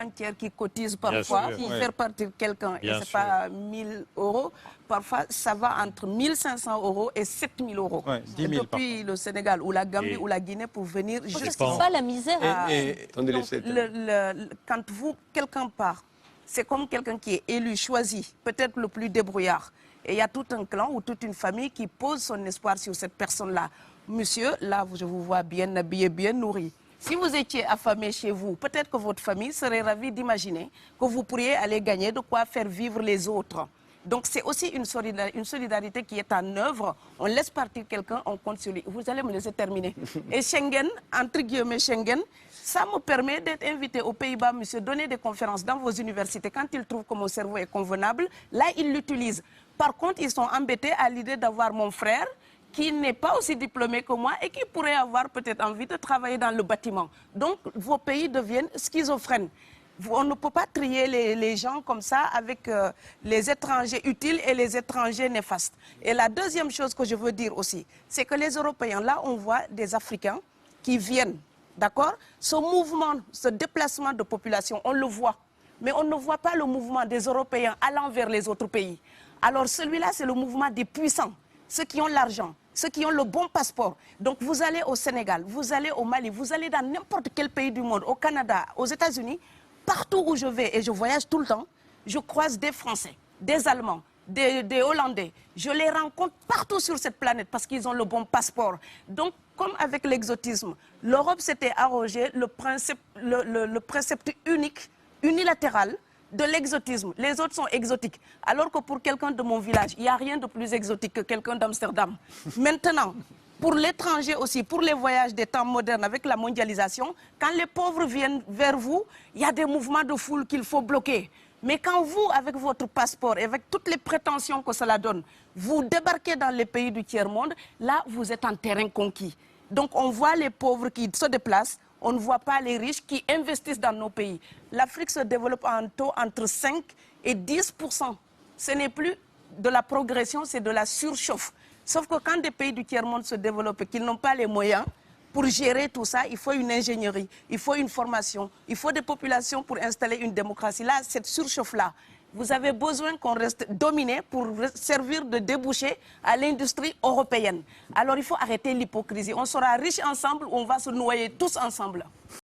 entière qui cotise parfois pour faire partir quelqu'un et c'est pas 1000 €. Parfois, ça va entre 1500 € et 7000 €. Ouais, 10 000 depuis le Sénégal ou la Gambie ou la Guinée pour venir jusqu'à... C'est pas la misère. Quand quelqu'un part, c'est comme quelqu'un qui est élu, choisi, peut-être le plus débrouillard. Et il y a tout un clan ou toute une famille qui pose son espoir sur cette personne-là. Monsieur, là, je vous vois bien habillé, bien nourri. Si vous étiez affamé chez vous, peut-être que votre famille serait ravie d'imaginer que vous pourriez aller gagner de quoi faire vivre les autres. Donc c'est aussi une solidarité qui est en œuvre. On laisse partir quelqu'un, on compte sur lui. Vous allez me laisser terminer. Et Schengen, entre guillemets Schengen, ça me permet d'être invité aux Pays-Bas, monsieur, donner des conférences dans vos universités. Quand ils trouvent que mon cerveau est convenable, là, ils l'utilisent. Par contre, ils sont embêtés à l'idée d'avoir mon frère, qui n'est pas aussi diplômé que moi et qui pourrait avoir peut-être envie de travailler dans le bâtiment. Donc, vos pays deviennent schizophrènes. On ne peut pas trier les gens comme ça avec les étrangers utiles et les étrangers néfastes. Et la deuxième chose que je veux dire aussi, c'est que les Européens, là, on voit des Africains qui viennent, d'accord? Ce mouvement, ce déplacement de population, on le voit. Mais on ne voit pas le mouvement des Européens allant vers les autres pays. Alors celui-là, c'est le mouvement des puissants. Ceux qui ont l'argent, ceux qui ont le bon passeport. Donc vous allez au Sénégal, vous allez au Mali, vous allez dans n'importe quel pays du monde, au Canada, aux États-Unis, partout où je vais, et je voyage tout le temps, je croise des Français, des Allemands, des Hollandais. Je les rencontre partout sur cette planète parce qu'ils ont le bon passeport. Donc, comme avec l'exotisme, l'Europe s'était arrogé le précepte unique, unilatéral, de l'exotisme. Les autres sont exotiques. Alors que pour quelqu'un de mon village, il n'y a rien de plus exotique que quelqu'un d'Amsterdam. Maintenant, pour l'étranger aussi, pour les voyages des temps modernes avec la mondialisation, quand les pauvres viennent vers vous, il y a des mouvements de foule qu'il faut bloquer. Mais quand vous, avec votre passeport et avec toutes les prétentions que cela donne, vous débarquez dans les pays du tiers-monde, là, vous êtes en terrain conquis. Donc on voit les pauvres qui se déplacent, on ne voit pas les riches qui investissent dans nos pays. L'Afrique se développe en taux entre 5 et 10%. Ce n'est plus de la progression, c'est de la surchauffe. Sauf que quand des pays du tiers-monde se développent et qu'ils n'ont pas les moyens pour gérer tout ça, il faut une ingénierie, il faut une formation, il faut des populations pour installer une démocratie. Là, cette surchauffe-là, vous avez besoin qu'on reste dominé pour servir de débouché à l'industrie européenne. Alors il faut arrêter l'hypocrisie. On sera riches ensemble ou on va se noyer tous ensemble.